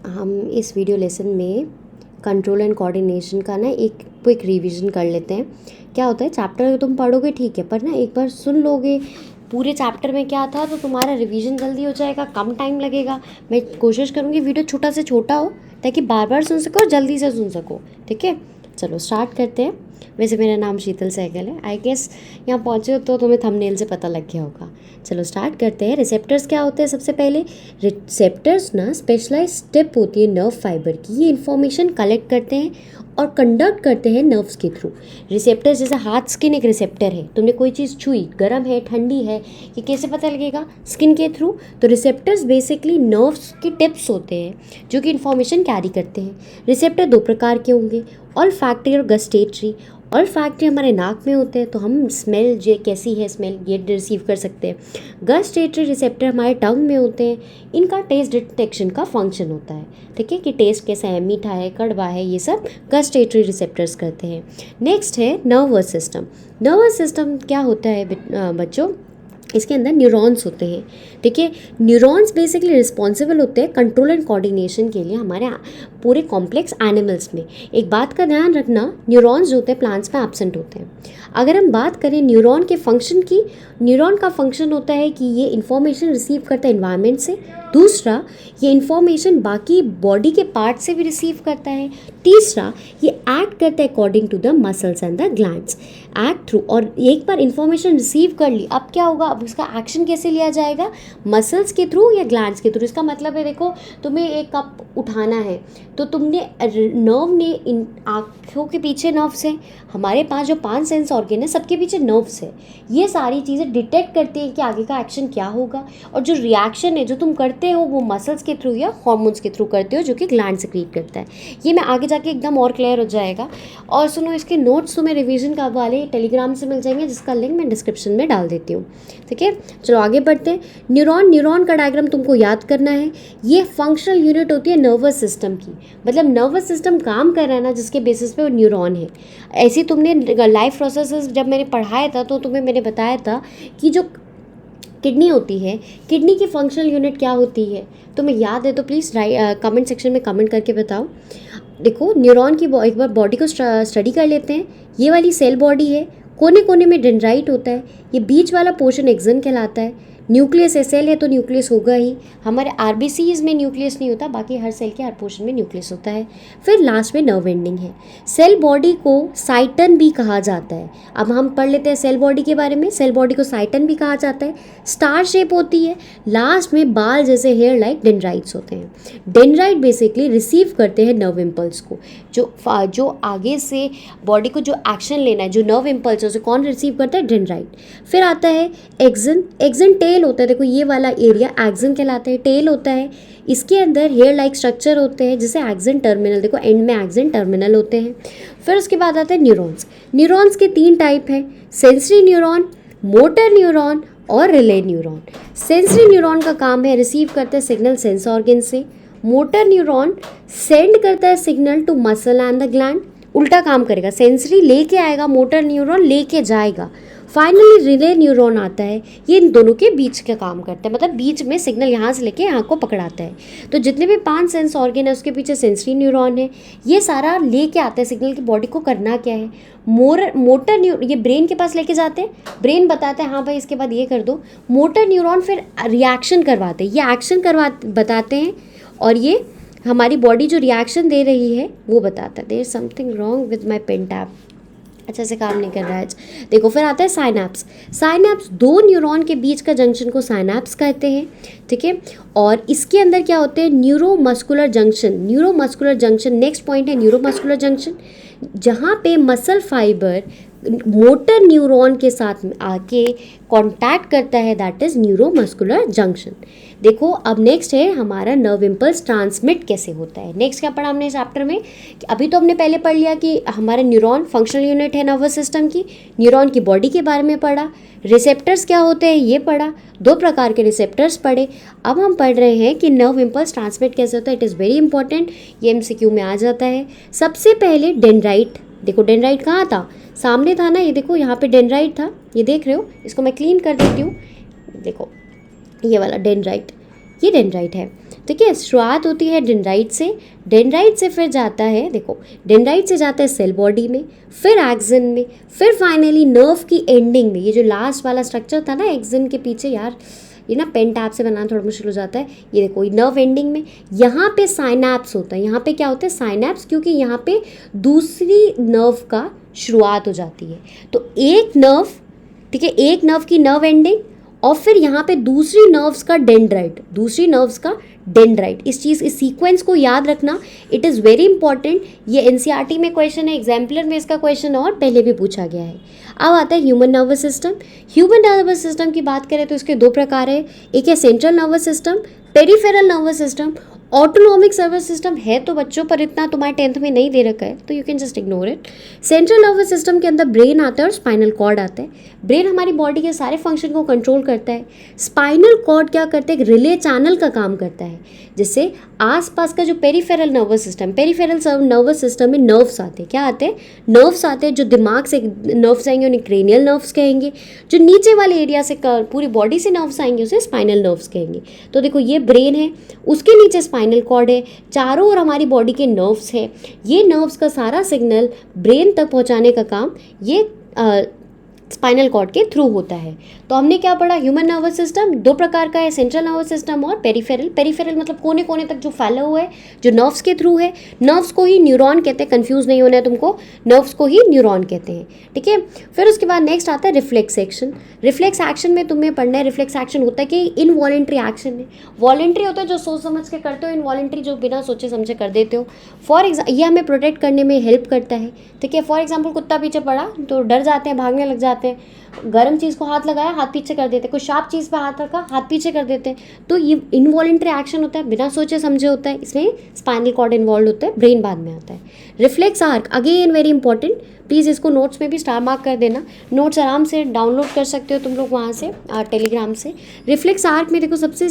हम इस video lesson में कंट्रोल एंड कोऑर्डिनेशन का ना एक क्विक रिवीजन कर लेते हैं। क्या होता है, चैप्टर तुम पढ़ोगे ठीक है, पर ना एक बार सुन लोगे पूरे चैप्टर में क्या था तो तुम्हारा रिवीजन जल्दी हो जाएगा, कम टाइम लगेगा। मैं कोशिश करूँगी वीडियो छोटा से छोटा हो ताकि बार बार सुन सको और जल्दी से सुन सको। ठीक है, चलो स्टार्ट करते हैं। वैसे मेरा नाम शीतल सहगल है। आई गेस यहाँ पहुँचे हो तो तुम्हें थंबनेल से पता लग गया होगा। चलो स्टार्ट करते हैं। रिसेप्टर्स क्या होते हैं? सबसे पहले रिसेप्टर्स ना स्पेशलाइज स्टेप होती है नर्व फाइबर की। ये इन्फॉर्मेशन कलेक्ट करते हैं और कंडक्ट करते हैं नर्व्स के थ्रू। रिसेप्टर्स जैसे हाथ, स्किन एक रिसेप्टर है। तुमने कोई चीज़ छुई, गर्म है, ठंडी है, ये कैसे पता लगेगा? स्किन के थ्रू। तो रिसेप्टर्स बेसिकली नर्व्स के टिप्स होते हैं जो कि इन्फॉर्मेशन कैरी करते हैं। रिसेप्टर दो प्रकार के होंगे, ऑल्फैक्टरी और गस्टेटरी। ऑल्फैक्टरी हमारे नाक में होते हैं तो हम स्मेल जो कैसी है स्मेल ये रिसीव कर सकते हैं। गस्टेटरी रिसेप्टर हमारे टंग में होते हैं, इनका टेस्ट डिटेक्शन का फंक्शन होता है। ठीक है, कि टेस्ट कैसा है, मीठा है, कड़वा है, ये सब गस्टेटरी रिसेप्टर्स करते हैं। नेक्स्ट है नर्वस सिस्टम। नर्वस सिस्टम क्या होता है बच्चों? इसके अंदर न्यूरॉन्स होते हैं। ठीक है, न्यूरॉन्स बेसिकली रिस्पॉन्सिबल होते हैं कंट्रोल एंड कोऑर्डिनेशन के लिए हमारे पूरे कॉम्प्लेक्स एनिमल्स में। एक बात का ध्यान रखना, न्यूरॉन्स जो होते हैं प्लांट्स में एब्सेंट होते हैं। अगर हम बात करें न्यूरॉन के फंक्शन की, न्यूरॉन का फंक्शन होता है कि ये इन्फॉर्मेशन रिसीव करता है इन्वायरमेंट से। दूसरा, ये इन्फॉर्मेशन बाकी बॉडी के पार्ट से भी रिसीव करता है। तीसरा, ये एक्ट करता है according to the muscles and the glands, act through. और एक बार इन्फॉर्मेशन रिसीव कर ली, अब क्या होगा? अब उसका एक्शन कैसे लिया जाएगा? मसल्स के थ्रू या ग्लैंड्स के थ्रू। इसका मतलब है, देखो तुम्हें एक कप उठाना है तो तुमने नर्व ने, इन आँखों के पीछे नर्व्स है, हमारे पास जो 5 सेंस ऑर्गन है सबके पीछे नर्व्स है। ये सारी चीज़ें डिटेक्ट करती हैं कि आगे का एक्शन क्या होगा, और जो रिएक्शन है जो तुम करते हो वो मसल्स के थ्रू या हॉर्मोन्स के थ्रू करते हो जो कि ग्लैंड सेक्रीट करता है। ये मैं आगे जाके एकदम और क्लियर हो जाएगा। और सुनो, इसके नोट्स तुम्हें रिवीजन का वाले टेलीग्राम से मिल जाएंगे जिसका लिंक मैं डिस्क्रिप्शन में डाल देती हूँ। ठीक है, चलो आगे बढ़ते हैं। न्यूरॉन का डायग्राम तुमको याद करना है। ये फंक्शनल यूनिट होती है नर्वस सिस्टम की, मतलब नर्वस सिस्टम काम कर रहा है ना जिसके बेसिस पे वो न्यूरॉन है। ऐसे तुमने लाइफ प्रोसेसेस जब मैंने पढ़ाया था तो तुम्हें मैंने बताया था कि जो किडनी होती है, किडनी की फंक्शनल यूनिट क्या होती है? तुम्हें याद है तो प्लीज़ कमेंट सेक्शन में कमेंट करके बताओ। देखो, न्यूरॉन की एक बार बॉडी को स्टडी कर लेते हैं। ये वाली सेल बॉडी है, कोने कोने में डेंड्राइट होता है, ये बीच वाला पोर्शन एक्सन कहलाता है। न्यूक्लियस है, सेल है तो न्यूक्लियस होगा ही। हमारे आरबीसीज में न्यूक्लियस नहीं होता, बाकी हर सेल के हर पोर्शन में न्यूक्लियस होता है। फिर लास्ट में नर्व एंडिंग है। सेल बॉडी को साइटन भी कहा जाता है। अब हम पढ़ लेते हैं सेल बॉडी के बारे में। सेल बॉडी को साइटन भी कहा जाता है। स्टार शेप होती है, लास्ट में बाल जैसे हेयर लाइक डेंड्राइट्स होते हैं। डेंड्राइट बेसिकली रिसीव करते हैं नर्व इम्पल्स को, जो आगे से बॉडी को जो एक्शन लेना है, जो नर्व इम्पल्स है उसे कौन रिसीव करता है? डेंड्राइट। फिर आता है एक्सन। एक्सन टेल होता है, देखो ये वाला एरिया एक्सन कहलाता है, टेल होता है। इसके अंदर हेयर लाइक स्ट्रक्चर होते हैं जिसे एक्सन टर्मिनल, देखो एंड में एक्सन टर्मिनल होते हैं। फिर उसके बाद आता है न्यूरॉन्स। न्यूरॉन्स के 3 टाइप हैं, सेंसरी न्यूरॉन, मोटर न्यूरॉन और रिले न्यूरॉन। सेंसरी न्यूरॉन का काम है रिसीव करते हैं सिग्नल सेंस ऑर्गन से। मोटर न्यूरॉन सेंड करता है signal to muscle and the gland. उल्टा काम करेगा, सेंसरी लेके आएगा, मोटर न्यूरॉन लेके जाएगा। फाइनली रिले न्यूरॉन आता है, ये इन दोनों के बीच का काम करता है, मतलब बीच में सिग्नल यहाँ से लेके यहाँ को पकड़ाता है। तो जितने भी 5 सेंस ऑर्गन है उसके पीछे सेंसरी न्यूरॉन है, ये सारा लेके आता है सिग्नल की बॉडी को करना क्या है। मोटर न्यूरॉन ये ब्रेन के पास लेके जाते हैं, ब्रेन बताता है हाँ भाई इसके बाद ये कर दो। मोटर न्यूरॉन फिर रिएक्शन करवाते हैं, ये एक्शन बताते हैं, और ये हमारी बॉडी जो रिएक्शन दे रही है वो बताता है। There is something wrong with my pen tab, अच्छे से काम नहीं कर रहा है। देखो फिर आता है साइनैप्स। साइनैप्स 2 न्यूरॉन के बीच का जंक्शन को साइनैप्स कहते हैं। ठीक है, और इसके अंदर क्या होते हैं? Neuromuscular junction. Neuromuscular junction next point है, न्यूरोमस्कुलर जंक्शन, जहाँ पे मसल फाइबर मोटर न्यूरॉन के साथ आके कांटेक्ट करता है, दैट इज न्यूरोमस्कुलर जंक्शन। देखो अब नेक्स्ट है हमारा नर्व इम्पल्स ट्रांसमिट कैसे होता है। नेक्स्ट क्या पढ़ा हमने चैप्टर में? अभी तो हमने पहले पढ़ लिया कि हमारा न्यूरॉन फंक्शनल यूनिट है नर्वस सिस्टम की, न्यूरॉन की बॉडी के बारे में पढ़ा, रिसेप्टर्स क्या होते हैं ये पढ़ा, 2 प्रकार के रिसेप्टर्स पढ़े। अब हम पढ़ रहे हैं कि नर्व इम्पल्स ट्रांसमिट कैसे होता है। इट इज़ वेरी इंपॉर्टेंट, ये एमसीक्यू में आ जाता है। सबसे पहले डेंड्राइट। देखो डेंड्राइट कहाँ था? सामने था ना, ये देखो यहाँ पे डेंड्राइट था, ये देख रहे हो? इसको मैं क्लीन कर देती हूँ। देखो ये वाला डेंड्राइट, ये डेंड्राइट है। ठीक है, शुरुआत होती है डेंड्राइट से, डेंड्राइट से फिर जाता है, देखो डेंड्राइट से जाता है सेल बॉडी में, फिर एक्सन में, फिर फाइनली नर्व की एंडिंग में। ये जो लास्ट वाला स्ट्रक्चर था ना एक्सन के पीछे, यार ये ना पेन टैप से बनाना थोड़ा मुश्किल हो जाता है। ये देखो नर्व एंडिंग में यहाँ पे साइनैप्स होता है। यहाँ पे क्या होता है साइनैप्स, क्योंकि यहाँ पे दूसरी नर्व का शुरुआत हो जाती है। तो एक नर्व, ठीक है, एक नर्व की नर्व एंडिंग और फिर यहाँ पे दूसरी नर्व्स का डेंड्राइट, दूसरी नर्व्स का डेंड्राइट। इस सीक्वेंस को याद रखना, इट इज़ वेरी इंपॉर्टेंट। ये एनसीईआरटी में क्वेश्चन है, एग्जाम्पलर में इसका क्वेश्चन और पहले भी पूछा गया है। अब आता है human nervous system. Human nervous system की बात करें तो इसके दो प्रकार है, एक है central nervous system, peripheral nervous system. Autonomic nervous system है तो बच्चों पर इतना तुम्हारे 10th में नहीं दे रखा है, तो you can just ignore it. Central nervous system के अंदर ब्रेन आता है और स्पाइनल कॉर्ड आता है। ब्रेन हमारी बॉडी के सारे फंक्शन को कंट्रोल करता है। स्पाइनल कॉर्ड क्या करता है, एक रिले चैनल का काम करता है, जिससे आसपास का जो peripheral nervous system, peripheral nervous system में नर्व्स आते हैं। क्या आते हैं, नर्व्स आते हैं। जो दिमाग से नर्व्स आएंगे उन्हें क्रेनियल नर्व्स कहेंगे, जो नीचे वाले एरिया से पूरी बॉडी से नर्व्स आएंगे उसे स्पाइनल नर्व्स कहेंगे। तो देखो ये ब्रेन है, उसके नीचे स्पाइनल कॉर्ड है, चारों ओर हमारी बॉडी के नर्व्स है। ये नर्व्स का सारा सिग्नल ब्रेन तक पहुंचाने का काम ये स्पाइनल कॉर्ड के थ्रू होता है। तो हमने क्या पढ़ा, ह्यूमन नर्वस सिस्टम दो प्रकार का है, सेंट्रल नर्वस सिस्टम और पेरिफेरल। पेरिफेरल मतलब कोने कोने तक जो फैला हुआ है, जो नर्व्स के थ्रू है। नर्व्स को ही न्यूरॉन कहते हैं, कंफ्यूज नहीं होना है तुमको, नर्व्स को ही न्यूरॉन कहते हैं। ठीक है, फिर उसके बाद नेक्स्ट आता है रिफ्लेक्स एक्शन। रिफ्लेक्स एक्शन में तुम्हें पढ़ना है, रिफ्लेक्स एक्शन होता है कि इनवॉलेंट्री एक्शन है। वॉलेंट्री होता है जो सोच समझ के करते हो, इनवॉलेंट्री जो बिना सोचे समझे कर देते हो। फॉर एग्जाम्पल ये हमें प्रोटेक्ट करने में हेल्प करता है। ठीक है, फॉर एग्जाम्पल कुत्ता पीछे पड़ा तो डर जाते हैं, भागने लग जाते हैं। गर्म चीज़ को हाथ लगाया, हाथ पीछे कर देते हैं। कोई शार्प चीज़ पे हाथ रखा, हाथ पीछे कर देते हैं। तो ये इनवॉलेंट्री एक्शन होता है, बिना सोचे समझे होता है। इसमें स्पाइनल कॉर्ड इन्वॉल्व होता है, ब्रेन बाद में आता है। Reflex arc again very important, please इसको नोट्स में भी स्टार मार्क कर देना। नोट्स आराम से डाउनलोड कर सकते हो तुम लोग वहाँ से, टेलीग्राम से। रिफ्लेक्स आर्क में देखो सबसे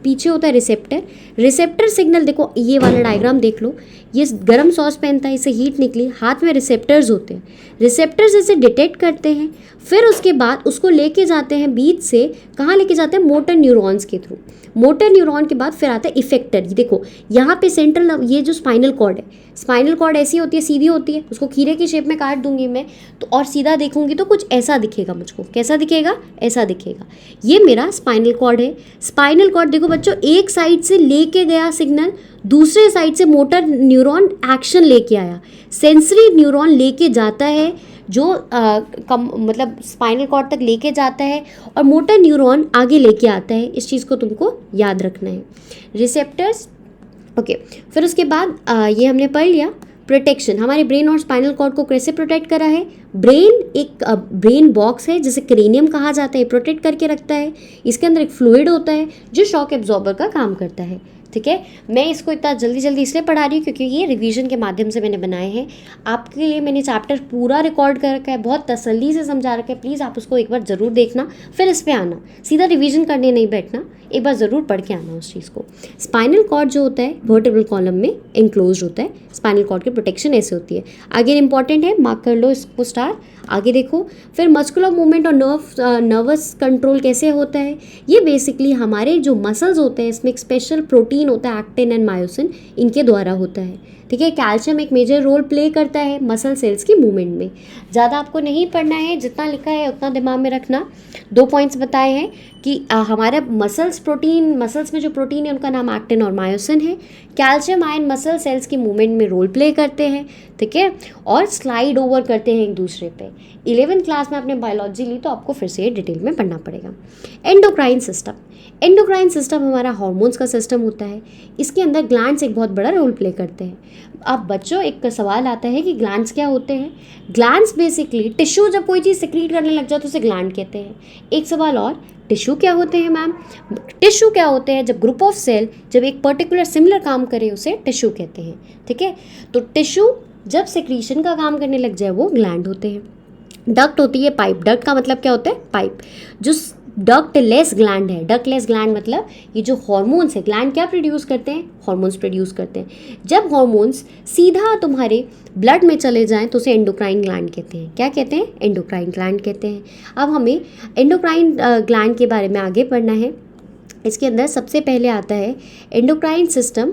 पीछे होता है रिसेप्टर। रिसेप्टर सिग्नल देखो, ये वाला डायग्राम देख लो, ये गर्म सॉस पैन था, इससे हीट निकली, हाथ में रिसेप्टर्स होते हैं। रिसेप्टर्स इसे डिटेक्ट करते हैं, फिर उसके बाद उसको लेके जाते हैं बीच से, कहाँ लेके जाते हैं, मोटर न्यूरॉन्स के थ्रू। मोटर न्यूरॉन के बाद फिर आता है इफेक्टर। देखो यहाँ पे सेंट्रल, ये जो स्पाइनल कॉर्ड है, स्पाइनल कॉर्ड ऐसी होती है, सीधी होती है, उसको खीरे की शेप में काट दूंगी मैं तो, और सीधा देखूंगी तो कुछ ऐसा दिखेगा मुझको। कैसा दिखेगा, ऐसा दिखेगा। ये मेरा स्पाइनल कॉर्ड है। स्पाइनल कॉर्ड देखो बच्चों, एक साइड से लेके गया सिग्नल, दूसरे साइड से मोटर न्यूरॉन एक्शन लेके आया, सेंसरी न्यूरॉन लेके जाता है, जो मतलब स्पाइनल कॉर्ड तक लेके जाता है, और मोटर न्यूरॉन आगे लेके आता है। इस चीज़ को तुमको याद रखना है। Receptors, okay. फिर उसके बाद ये हमने पढ़ लिया प्रोटेक्शन। हमारे ब्रेन और स्पाइनल कॉर्ड को कैसे प्रोटेक्ट करा है। ब्रेन एक ब्रेन बॉक्स है जिसे क्रेनियम कहा जाता है, प्रोटेक्ट करके रखता है। इसके अंदर एक फ्लूइड होता है जो शॉक एब्जॉर्बर का काम करता है। ठीक है, मैं इसको इतना जल्दी जल्दी इसलिए पढ़ा रही हूँ क्योंकि ये रिवीजन के माध्यम से मैंने बनाए हैं। आपके लिए मैंने चैप्टर पूरा रिकॉर्ड कर रखा है, बहुत तसल्ली से समझा रखा है। प्लीज़ आप उसको एक बार ज़रूर देखना, फिर इस पर आना, सीधा रिवीजन करने नहीं बैठना, एक बार ज़रूर पढ़ के आना उस चीज़ को। स्पाइनल कॉर्ड जो होता है वर्टेब्रल कॉलम में इंक्लोज होता है। स्पाइनल कॉर्ड की प्रोटेक्शन ऐसे होती है। आगे इंपॉर्टेंट है, मार्क कर लो इसको स्टार। आगे देखो, फिर मस्कुलर मूवमेंट और नर्वस कंट्रोल कैसे होता है। ये बेसिकली हमारे जो मसल्स होते हैं, इसमें एक स्पेशल प्रोटीन होता है एक्टिन एंड मायोसिन, इनके द्वारा होता है। ठीक है, कैल्शियम एक मेजर रोल प्ले करता है मसल सेल्स की मूवमेंट में। ज़्यादा आपको नहीं पढ़ना है, जितना लिखा है उतना दिमाग में रखना। 2 पॉइंट्स बताए हैं कि हमारा मसल्स में जो प्रोटीन है उनका नाम एक्टिन और मायोसिन है। कैल्शियम आयन मसल सेल्स की मूवमेंट में रोल प्ले करते हैं। ठीक है, और स्लाइड ओवर करते हैं एक दूसरे पे। 11th क्लास में आपने बायोलॉजी ली तो आपको फिर से डिटेल में पढ़ना पड़ेगा। एंडोक्राइन सिस्टम, एंडोक्राइन सिस्टम हमारा हार्मोन्स का सिस्टम होता है। इसके अंदर ग्लैंड्स एक बहुत बड़ा रोल प्ले करते हैं। अब बच्चों एक सवाल आता है कि ग्लैंड्स क्या होते हैं। ग्लैंड्स बेसिकली टिश्यू, जब कोई चीज़ सिक्रीट करने लग जाए तो उसे ग्लैंड कहते हैं। एक सवाल और, टिश्यू क्या होते हैं मैम। टिश्यू क्या होते हैं, जब ग्रुप ऑफ सेल जब एक पर्टिकुलर सिमिलर काम करे उसे टिश्यू कहते हैं। ठीक है, तो टिश्यू जब सिक्रीशन का काम करने लग जाए वो ग्लैंड होते हैं। डक्ट होती है पाइप। डक्ट का मतलब क्या होता है, पाइप। जो डक्टलेस ग्लैंड है, डक्टलेस ग्लैंड मतलब ये जो हॉर्मोन्स है, ग्लैंड क्या प्रोड्यूस करते हैं, हॉर्मोन्स प्रोड्यूस करते हैं। जब हॉर्मोन्स सीधा तुम्हारे ब्लड में चले जाएं तो उसे एंडोक्राइन ग्लैंड कहते हैं। क्या कहते हैं, एंडोक्राइन ग्लैंड कहते हैं। अब हमें एंडोक्राइन ग्लैंड के बारे में आगे पढ़ना है। इसके अंदर सबसे पहले आता है एंडोक्राइन सिस्टम,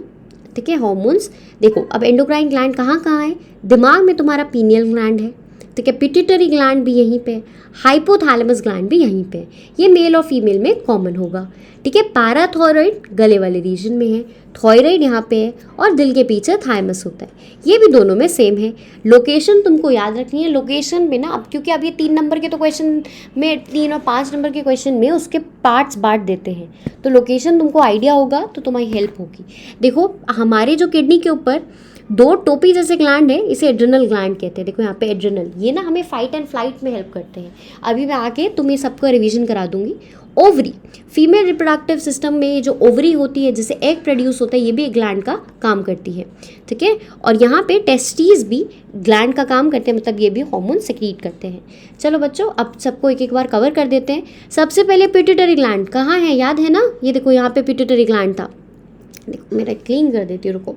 ठीक है, हार्मोन्स। देखो अब एंडोक्राइन ग्लैंड कहाँ कहाँ है, दिमाग में तुम्हारा पीनियल ग्लैंड है, ठीक है, पिट्यूटरी ग्लैंड भी यहीं पे, हाइपोथैलेमस ग्लैंड भी यहीं पे। ये मेल और फीमेल में कॉमन होगा, ठीक है। पैराथायरॉइड गले वाले रीजन में है, थायराइड यहाँ पे है, और दिल के पीछे थाइमस होता है। ये भी दोनों में सेम है। लोकेशन तुमको याद रखनी है, लोकेशन में ना, अब क्योंकि अब ये 3 नंबर के तो क्वेश्चन में, 3 और 5 नंबर के क्वेश्चन में उसके पार्ट्स बांट देते हैं, तो लोकेशन तुमको आइडिया होगा तो तुम्हारी हेल्प होगी। देखो हमारे जो किडनी के ऊपर 2 टोपी जैसे ग्लैंड है, इसे एड्रिनल ग्लैंड कहते हैं। देखो यहाँ पे एड्रिनल, ये ना हमें फाइट एंड फ्लाइट में हेल्प करते हैं। अभी मैं आके तुम्हें सबका रिवीजन करा दूंगी। ओवरी, फीमेल रिप्रोडक्टिव सिस्टम में जो ओवरी होती है जिससे एग प्रोड्यूस होता है, ये भी एक ग्लैंड का काम करती है, ठीक है। और यहाँ पे टेस्टीज भी ग्लैंड का काम करते हैं, मतलब ये भी हार्मोन सेक्रीट करते हैं। चलो बच्चों, अब सबको एक एक बार कवर कर देते हैं। सबसे पहले पिट्यूटरी ग्लैंड कहाँ है, याद है ना, ये देखो यहाँ पे पिट्यूटरी ग्लैंड था। देखो मेरा क्लीन कर देती हूँ, रुको।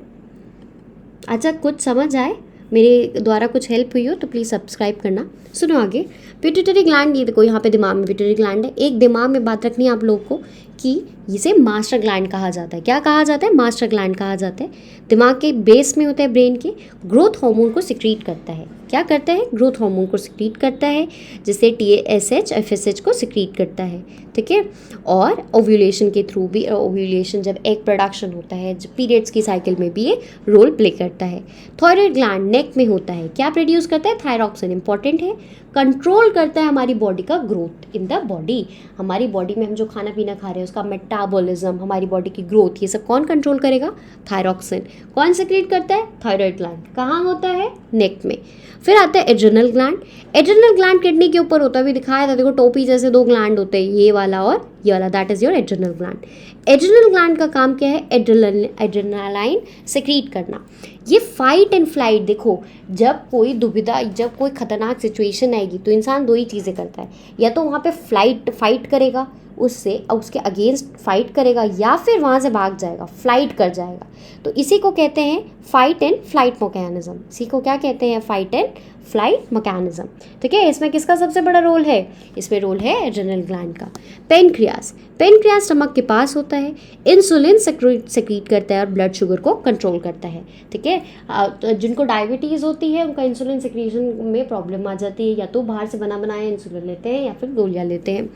अच्छा कुछ समझ आए, मेरे द्वारा कुछ हेल्प हुई हो तो प्लीज़ सब्सक्राइब करना। सुनो आगे, पिट्यूटरी ग्लैंड, ये देखो यहाँ पे दिमाग में पिट्यूटरी ग्लैंड है। एक दिमाग में बात रखनी है आप लोग को कि इसे मास्टर ग्लैंड कहा जाता है। क्या कहा जाता है, मास्टर ग्लैंड कहा जाता है। दिमाग के बेस में होता है ब्रेन के, ग्रोथ हार्मोन को सिक्रीट करता है। क्या करता है, ग्रोथ हार्मोन को सिक्रीट करता है, जिससे TSH FSH को सिक्रीट करता है, ठीक है। और ओव्यूलेशन के थ्रू भी, ओव्यूलेशन जब एग प्रोडक्शन होता है, जब पीरियड्स की साइकिल में भी ये रोल प्ले करता है। थायराइड ग्लैंड नेक में होता है, क्या प्रोड्यूस करता है, थायरॉक्सिन, इंपॉर्टेंट है। कंट्रोल करता है हमारी बॉडी का ग्रोथ इन द बॉडी। हमारी बॉडी में हम जो खाना पीना खा रहे हैं उसका मेटाबॉलिज्म, हमारी बॉडी की ग्रोथ, ये सब कौन कंट्रोल करेगा, थायरॉक्सिन। कौन सेक्रेट करता है, थायराइड ग्लैंड। कहाँ होता है, नेक में। फिर आता है adrenal gland. Adrenal gland kidney के ऊपर होता है, अभी दिखाया था, देखो टोपी जैसे 2 ग्लैंड होते हैं, ये वाला और ये वाला, that is your adrenal gland. Adrenal gland का काम क्या है, एड्रेनालाइन सेक्रीट करना। ये फाइट एंड फ्लाइट, देखो जब कोई दुविधा, जब कोई खतरनाक सिचुएशन आएगी तो इंसान 2 ही चीज़ें करता है, या तो वहाँ पे फाइट करेगा उससे, और उसके अगेंस्ट फाइट करेगा, या फिर वहाँ से भाग जाएगा, फ्लाइट कर जाएगा। तो इसी को कहते हैं फाइट एंड फ्लाइट मैकेनिज्म। इसी को क्या कहते हैं, फाइट एंड फ्लाइट मैकेनिज्म, ठीक है। इसमें किसका सबसे बड़ा रोल है, इसमें रोल है एड्रिनल ग्लैंड का। पेनक्रियास, पेनक्रियास स्टमक के पास होता है, इंसुलिन सेक्रीट करता है और ब्लड शुगर को कंट्रोल करता है, ठीक है। तो जिनको डायबिटीज़ होती है उनका इंसुलिन सेक्रीशन में प्रॉब्लम आ जाती है, या तो बाहर से बना बनाया इंसुलिन लेते हैं या फिर गोलियां लेते हैं।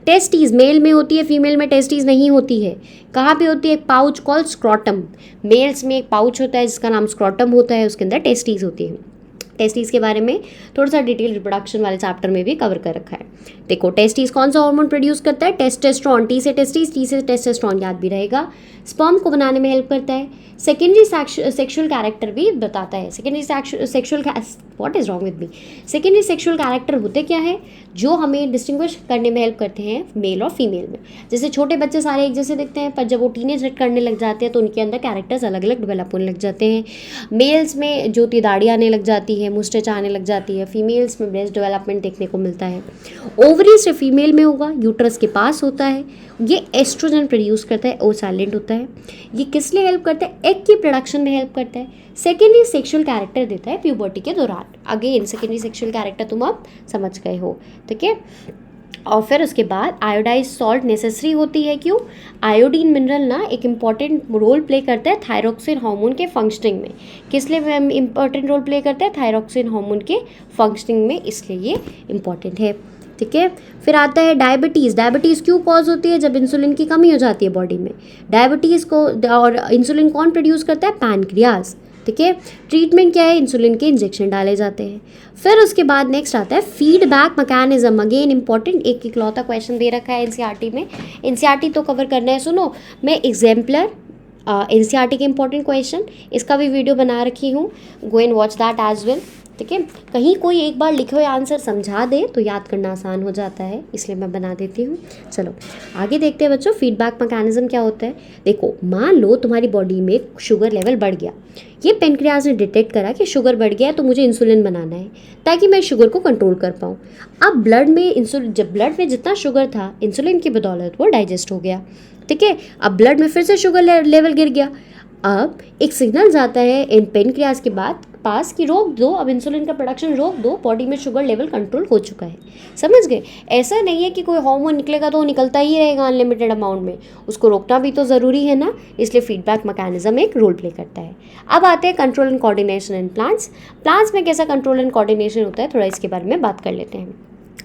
टेस्टीज मेल में होती है, फीमेल में टेस्टीज नहीं होती है। कहाँ पे होती है, एक पाउच कॉल्ड स्क्रॉटम। मेल्स में एक पाउच होता है जिसका नाम स्क्रॉटम होता है, उसके अंदर टेस्टीज होती है। टेस्टीज के बारे में थोड़ा सा डिटेल रिप्रोडक्शन वाले चैप्टर में भी कवर कर रखा है। देखो टेस्टीज कौन सा हार्मोन प्रोड्यूस करता है, टेस्टोस्टेरोन। टी से टेस्टीज, टी से टेस्टोस्टेरोन, याद भी रहेगा। स्पर्म को बनाने में हेल्प करता है। सेकेंडरी सेक्सुअल कैरेक्टर भी बताता है। Secondary sexual, what is wrong with me, secondary sexual character होते क्या है, जो हमें डिस्टिंग्विश करने में हेल्प करते हैं मेल और फीमेल में। जैसे छोटे बच्चे सारे एक जैसे दिखते हैं, पर जब वो टीनेज हिट करने लग जाते हैं तो उनके अंदर कैरेक्टर्स अलग अलग डेवलप होने लग जाते हैं। मेल्स में जो दाढ़ी आने लग जाती है, मुस्टैच आने लग जाती है। फीमेल्स में ब्रेस्ट डेवलपमेंट देखने को मिलता है। ओवरी से फीमेल में होगा, यूट्रस के पास होता है। ये एस्ट्रोजन प्रोड्यूस करता है, ओ साइलेंट होता है। ये किस लिए हेल्प करता है, एग की प्रोडक्शन में हेल्प करता है। सेकेंडरी सेक्सुअल कैरेक्टर देता है प्यूबर्टी के दौरान। अगेन सेकेंडरी सेक्सुअल कैरेक्टर तुम अब समझ गए हो, ठीक है। और फिर उसके बाद आयोडाइज सॉल्ट नेसेसरी होती है। क्यों, आयोडीन मिनरल ना एक इम्पॉर्टेंट रोल प्ले करता है थायरॉक्सिन हार्मोन के फंक्शनिंग में। किस लिए इम्पॉर्टेंट रोल प्ले करता है, थायरॉक्सिन हार्मोन के फंक्शनिंग में, इसलिए ये इम्पॉर्टेंट है, ठीक है। फिर आता है डायबिटीज़। डायबिटीज़ क्यों कॉज होती है, जब इंसुलिन की कमी हो जाती है बॉडी में। डायबिटीज़ को और इंसुलिन कौन प्रोड्यूस करता है, पैनक्रियाज, ठीक है। ट्रीटमेंट क्या है, इंसुलिन के इंजेक्शन डाले जाते हैं। फिर उसके बाद नेक्स्ट आता है फीडबैक मैकेनिज्म। अगेन इंपॉर्टेंट, एक इकलौता क्वेश्चन दे रखा है एनसीईआरटी में। एनसीईआरटी तो कवर करना है, सुनो मैं एग्जाम्पलर एनसीईआरटी के इंपॉर्टेंट क्वेश्चन, इसका भी वीडियो बना रखी हूँ, go and watch that as well, ठीक है। कहीं कोई एक बार लिखे हुए आंसर समझा दे तो याद करना आसान हो जाता है, इसलिए मैं बना देती हूँ। चलो आगे देखते हैं बच्चों, फीडबैक मैकेनिज्म क्या होता है। देखो मान लो तुम्हारी बॉडी में शुगर लेवल बढ़ गया, ये पेनक्रियाज ने डिटेक्ट करा कि शुगर बढ़ गया है तो मुझे इंसुलिन बनाना है ताकि मैं शुगर को कंट्रोल कर पाऊँ। अब ब्लड में इंसुलिन, जब ब्लड में जितना शुगर था इंसुलिन की बदौलत वो डाइजेस्ट हो गया, ठीक है। अब ब्लड में फिर से शुगर लेवल गिर गया। अब एक सिग्नल जाता है इन पेनक्रियाज के बाद पास कि रोक दो, अब इंसुलिन का प्रोडक्शन रोक दो, बॉडी में शुगर लेवल कंट्रोल हो चुका है। समझ गए? ऐसा नहीं है कि कोई हार्मोन निकलेगा तो वो निकलता ही रहेगा अनलिमिटेड अमाउंट में, उसको रोकना भी तो ज़रूरी है ना, इसलिए फीडबैक मैकेनिज्म एक रोल प्ले करता है। अब आते हैं control and coordination in plants. Plants में कैसा कंट्रोल एंड कोऑर्डिनेशन होता है, थोड़ा इसके बारे में बात कर लेते हैं।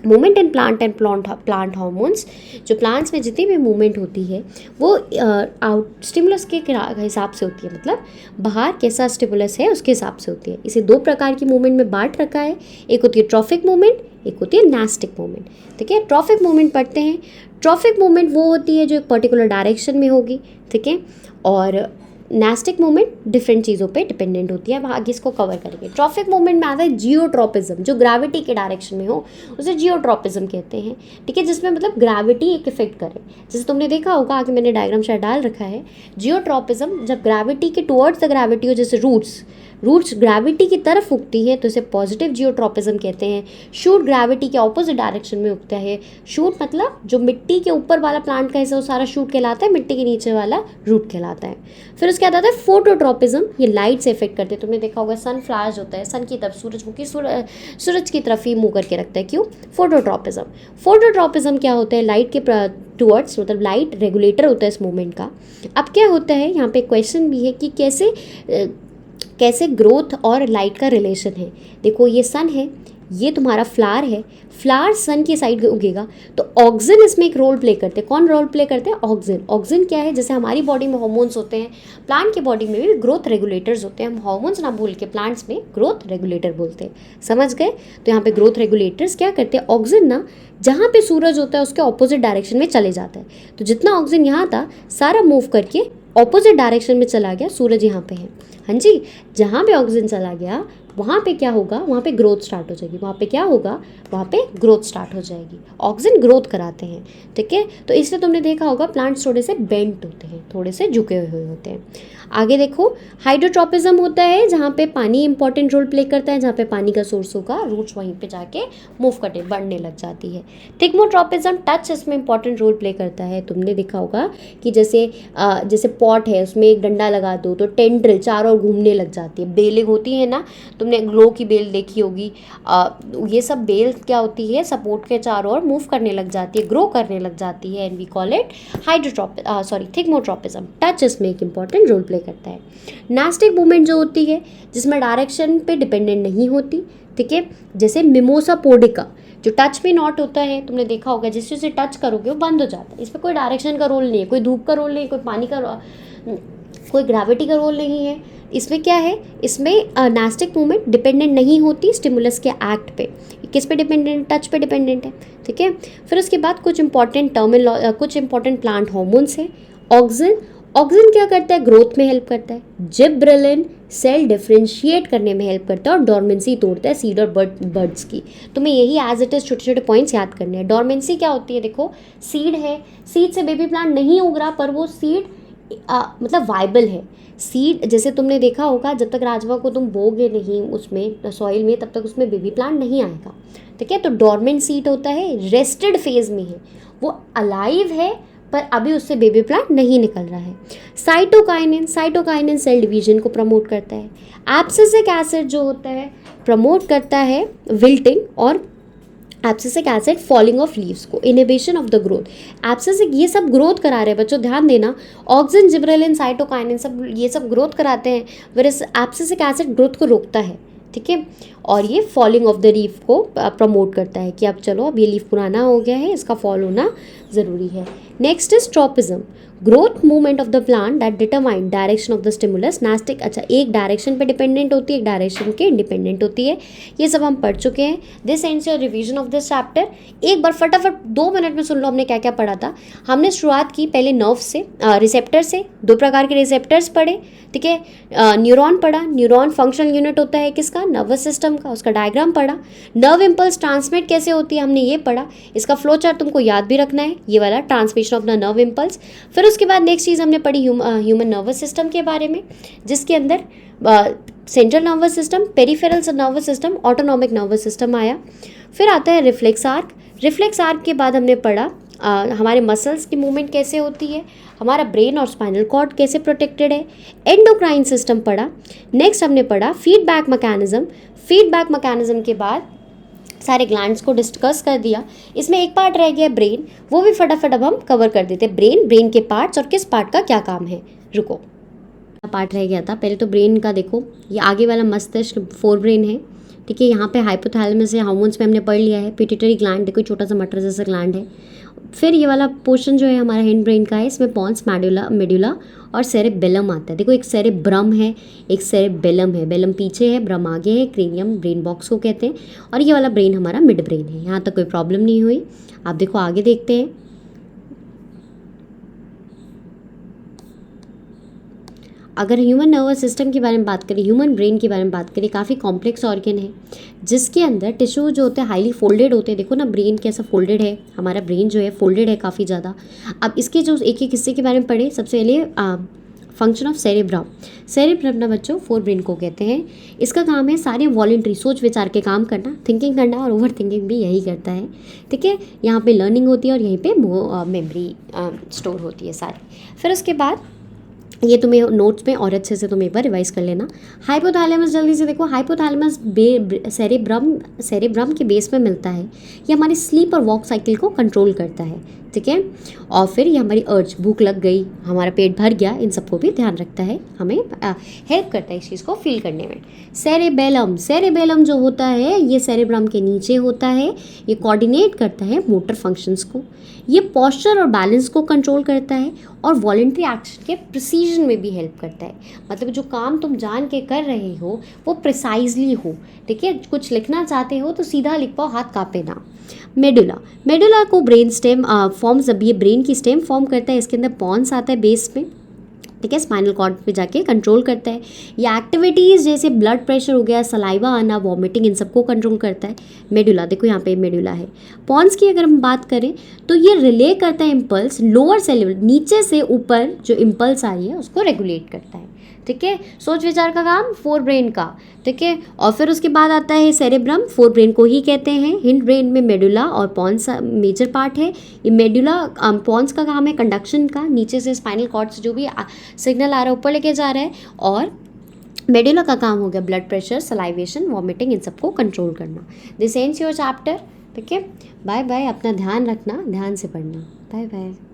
Movement in plant and plant hormones, जो प्लांट्स में जितनी भी मूवमेंट होती है वो आउट स्टिमुलस के हिसाब से होती है, मतलब बाहर कैसा स्टिमुलस है उसके हिसाब से होती है। इसे दो प्रकार की मूवमेंट में बांट रखा है, एक होती है ट्रॉफिक मूवमेंट, एक होती है नास्टिक मूवमेंट। ठीक है, ट्रॉफिक मूवमेंट पढ़ते हैं। ट्रॉफिक मूवमेंट वो होती है जो एक पर्टिकुलर डायरेक्शन में होगी, ठीक है, और नास्टिक मूवमेंट डिफरेंट चीज़ों पे डिपेंडेंट होती है, आगे इसको कवर करेंगे। ट्रॉफिक मूवमेंट में आता है जियोट्रॉपिज्म, जो ग्रेविटी के डायरेक्शन में हो उसे जियोट्रॉपिज्म कहते हैं। ठीक है, जिसमें मतलब ग्रेविटी एक इफेक्ट करे, जैसे तुमने देखा होगा, आगे मैंने डायग्राम शायद डाल रखा है। जियोट्रॉपिज्म जब ग्रेविटी के टुवर्ड्स द ग्रेविटी हो, जैसे रूट्स ग्रेविटी की तरफ उगती है तो इसे पॉजिटिव जियोट्रॉपिज्म कहते हैं। शूट ग्रेविटी के ऑपोजिट डायरेक्शन में उगता है। शूट मतलब जो मिट्टी के ऊपर वाला प्लांट का हिस्सा वो सारा शूट कहलाता है, मिट्टी के नीचे वाला रूट कहलाता है। फिर उसके बाद आता है फोटोट्रॉपिज्म, ये लाइट से इफेक्ट करते हैं। तुमने देखा होगा सन फ्लैश होता है, सन की तरफ सूरजमुखी सूरज की तरफ ही मुँह करके रखता है, क्यों? फोटोट्रॉपिज्म। फोटोट्रॉपिज्म क्या होता है? लाइट के टुवर्ड्स, मतलब लाइट रेगुलेटर होता है इस मूवमेंट का। अब क्या होता है, यहाँ पे क्वेश्चन भी है कि कैसे ग्रोथ और लाइट का रिलेशन है। देखो ये सन है, ये तुम्हारा फ्लावर है, फ्लावर सन की साइड उगेगा तो ऑक्सीजन इसमें एक रोल प्ले करते हैं। कौन रोल प्ले करते हैं? ऑक्सीजन। ऑक्सीजन क्या है? जैसे हमारी बॉडी में हार्मोन्स होते हैं, प्लांट की बॉडी में भी ग्रोथ रेगुलेटर्स होते हैं। हम हार्मोन्स ना बोल के प्लांट्स में ग्रोथ रेगुलेटर बोलते हैं। समझ गए? तो यहाँ पे ग्रोथ रेगुलेटर्स क्या करते हैं, ऑक्सीजन ना जहाँ पे सूरज होता है उसके ऑपोजिट डायरेक्शन में चले जाता है। तो जितना ऑक्सीजन यहाँ था सारा मूव करके ऑपोजिट डायरेक्शन में चला गया, सूरज यहाँ पे है, हाँ जी, जहाँ पे ऑक्सीजन चला गया वहाँ पे क्या होगा, वहाँ पे ग्रोथ स्टार्ट हो जाएगी। वहाँ पे क्या होगा, वहाँ पे ग्रोथ स्टार्ट हो जाएगी। ऑक्सीजन ग्रोथ कराते हैं, ठीक है। तो इसलिए तुमने देखा होगा प्लांट्स थोड़े से बेंट होते हैं, थोड़े से झुके हुए होते हैं। आगे देखो, हाइड्रोट्रॉपिज्म होता है जहाँ पे पानी इंपॉर्टेंट रोल प्ले करता है, जहाँ पे पानी का सोर्स होगा रूट्स वहीं पे जाके मूव करने बढ़ने लग जाती है। थिग्मोट्रॉपिज्म, टच इसमें इंपॉर्टेंट रोल प्ले करता है। तुमने देखा होगा कि जैसे पॉट है उसमें एक डंडा लगा दो तो टेंड्रिल चारों ओर घूमने लग जाती है। बेलिंग होती है ना, तुमने ग्लो की बेल देखी होगी, ये सब बेल क्या होती है, सपोर्ट के चारों ओर मूव करने लग जाती है, ग्रो करने लग जाती है, and we call it thigmotropism. Touch इसमें एक इंपॉर्टेंट रोल प्ले करता है। नास्टिक मूवमेंट जो होती है जिसमें डायरेक्शन पे डिपेंडेंट नहीं होती, ठीक है, जैसे मिमोसा पोडिका जो टच में नॉट होता है, तुमने देखा होगा जिससे उसे टच करोगे वो बंद हो जाता है। इसमें कोई डायरेक्शन का रोल नहीं है, कोई धूप का रोल नहीं है, कोई पानी का, कोई ग्रेविटी का रोल नहीं है। इसमें क्या है, इसमें नास्टिक मूवमेंट डिपेंडेंट नहीं होती स्टिमुलस के एक्ट पे। किस पे डिपेंडेंट? टच पे डिपेंडेंट है, ठीक है। फिर उसके बाद कुछ इंपॉर्टेंट प्लांट हार्मोन्स है। ऑक्सीजन क्या करता है, ग्रोथ में हेल्प करता है। जिब्रेलिन सेल डिफ्रेंशिएट करने में हेल्प करता है और डॉर्मेंसी तोड़ता है सीड और बर्ड्स की। तुम्हें यही एज इट इज छोटे छोटे पॉइंट्स याद करने हैं। डॉर्मेंसी क्या होती है, देखो सीड है, सीड से बेबी प्लांट नहीं उग रहा पर वो सीड मतलब वाइबल है। सीड जैसे तुमने देखा होगा, जब तक राजमा को तुम बोगे नहीं उसमें सॉइल में तब तक उसमें बेबी प्लांट नहीं आएगा, ठीक है। तो डॉर्मेंट सीड होता है, रेस्टेड फेज में है, वो अलाइव है पर अभी उससे बेबी प्लांट नहीं निकल रहा है। साइटोकाइनिन सेल डिवीजन को प्रमोट करता है। एब्सिसिक एसिड जो होता है प्रमोट करता है विल्टिंग और abscisic acid falling off leaves को, inhibition of the growth. Abscisic ये सब ग्रोथ करा रहे हैं बच्चों, ध्यान देना। ऑक्सीजन, जिब्रेलिन, साइटोकाइनिन सब ये सब ग्रोथ कराते हैं, वेरएज एब्सिसिक एसिड ग्रोथ को रोकता है, ठीक है। और ये फॉलिंग ऑफ द लीफ को प्रमोट करता है कि अब चलो अब ये लीफ पुराना हो गया है, इसका फॉल होना ज़रूरी है। Next is tropism, growth movement of the plant that determine direction of the stimulus. Nastic, अच्छा, एक डायरेक्शन पे डिपेंडेंट होती है, एक डायरेक्शन के इंडिपेंडेंट होती है। ये सब हम पढ़ चुके हैं। This ends your revision of this chapter. एक बार फटाफट 2 मिनट में सुन लो हमने क्या क्या पढ़ा था। हमने शुरुआत की पहले नर्व से, रिसेप्टर से। 2 प्रकार के रिसेप्टर्स पढ़े, ठीक है। न्यूरॉन पढ़ा, न्यूरॉन फंक्शनल यूनिट होता है किसका, नर्वस सिस्टम का, उसका डायग्राम पढ़ा। नर्व इम्पल्स ट्रांसमिट कैसे होती है हमने ये पढ़ा, इसका फ्लो चार्ट तुमको याद भी रखना है, ये वाला transmission of the nerve impulse. फिर उसके बाद नेक्स्ट चीज़ हमने पढ़ी ह्यूमन नर्वस सिस्टम के बारे में, जिसके अंदर central nervous system, peripheral nervous system, autonomic nervous system आया। फिर आता है रिफ्लेक्स आर्क। रिफ्लेक्स आर्क के बाद हमने पढ़ा हमारे मसल्स की मूवमेंट कैसे होती है, हमारा ब्रेन और स्पाइनल कॉर्ड कैसे प्रोटेक्टेड है, एंडोक्राइन सिस्टम पढ़ा। नेक्स्ट हमने पढ़ा फीडबैक मैकेनिज्म। फीडबैक मैकेनिज्म के बाद सारे ग्लैंड्स को डिस्कस कर दिया। इसमें एक पार्ट रह गया ब्रेन, वो भी फटाफट अब हम कवर कर देते हैं। ब्रेन के पार्ट्स और किस पार्ट का क्या काम है। रुको, पार्ट रह गया था पहले तो ब्रेन का। देखो ये आगे वाला मस्तिष्क फोर ब्रेन है, ठीक है। यहाँ पे हाइपोथैलेमस है, हार्मोन्स में हमने पढ़ लिया है। पिट्यूटरी ग्लैंड देखो छोटा सा मटर जैसा ग्लैंड है। फिर ये वाला पोर्शन जो है हमारा हिंड ब्रेन का है, इसमें पॉन्स, मेडुला और सेरेबेलम आता है। देखो एक सेरेब्रम है, एक सेरेबेलम है। बेलम पीछे है, ब्रम आगे है। क्रेनियम ब्रेन बॉक्स को कहते हैं। और ये वाला ब्रेन हमारा मिड ब्रेन है। यहाँ तक कोई प्रॉब्लम नहीं हुई। आप देखो आगे देखते हैं। अगर ह्यूमन नर्वस सिस्टम के बारे में बात करें, ह्यूमन ब्रेन के बारे में बात करें, काफ़ी कॉम्प्लेक्स ऑर्गन है जिसके अंदर टिश्यू जो होते हैं हाईली फोल्डेड होते हैं। देखो ना ब्रेन कैसा फोल्डेड है, हमारा ब्रेन जो है फोल्डेड है काफ़ी ज़्यादा। अब इसके जो एक एक हिस्से के बारे में पढ़े, सबसे पहले फंक्शन ऑफ सेरेब्रम। सेरेब्रम ना बच्चों फोर ब्रेन को कहते हैं। इसका काम है सारे वॉलेंट्री सोच विचार के काम करना, थिंकिंग करना, और ओवर थिंकिंग भी यही करता है, ठीक है। यहाँ पे लर्निंग होती है और यहीं पे मेमोरी स्टोर होती है सारी। फिर उसके बाद ये तुम्हें नोट्स में और अच्छे से तुम एक बार रिवाइज कर लेना। हाइपोथैलेमस जल्दी से देखो। हाइपोथैलेमस सेरेब्रम के बेस में मिलता है। ये हमारी स्लीप और वॉक साइकिल को कंट्रोल करता है, ठीक है। और फिर ये हमारी अर्ज, भूख लग गई, हमारा पेट भर गया, इन सबको भी ध्यान रखता है, हमें हेल्प करता है इस चीज़ को फील करने में। सेरेबेलम जो होता है ये सेरेब्रम के नीचे होता है। ये कोऑर्डिनेट करता है मोटर फंक्शंस को। ये पोस्चर और बैलेंस को कंट्रोल करता है और वॉलेंट्री एक्शन के प्रिसीजन में भी हेल्प करता है। मतलब जो काम तुम जान के कर रहे हो वो प्रिसाइजली हो, ठीक है। कुछ लिखना चाहते हो तो सीधा लिख पाओ, हाथ कांपे ना। मेडुला को ब्रेन स्टेम फॉर्म्स, अब ये ब्रेन की स्टेम फॉर्म करता है। इसके अंदर पॉन्स आता है बेस में, ठीक है। स्पाइनल कॉर्ड पे जाके कंट्रोल करता है। ये एक्टिविटीज़ जैसे ब्लड प्रेशर हो गया, सलाइवा आना, वॉमिटिंग, इन सबको कंट्रोल करता है मेडुला। देखो यहाँ पे मेडुला है। पॉन्स की अगर हम बात करें तो ये रिले करता है इम्पल्स, लोअर सेलेबल, नीचे से ऊपर जो इम्पल्स आ रही है उसको रेगुलेट करता है, ठीक है। सोच विचार का काम फोर ब्रेन का, ठीक है। और फिर उसके बाद आता है सेरेब्रम, फोर ब्रेन को ही कहते हैं। हिंड ब्रेन में मेडुला और पॉन्स मेजर पार्ट है। ये मेडुला पॉन्स का काम है कंडक्शन का, नीचे से स्पाइनल कॉर्ड से जो भी सिग्नल आ रहा है ऊपर लेके जा रहा है। और मेडुला का काम हो गया ब्लड प्रेशर, सलाइवेशन, वॉमिटिंग, इन सबको कंट्रोल करना। दिस एंड्स योर चैप्टर, ठीक है। बाय बाय, अपना ध्यान रखना, ध्यान से पढ़ना। Bye bye.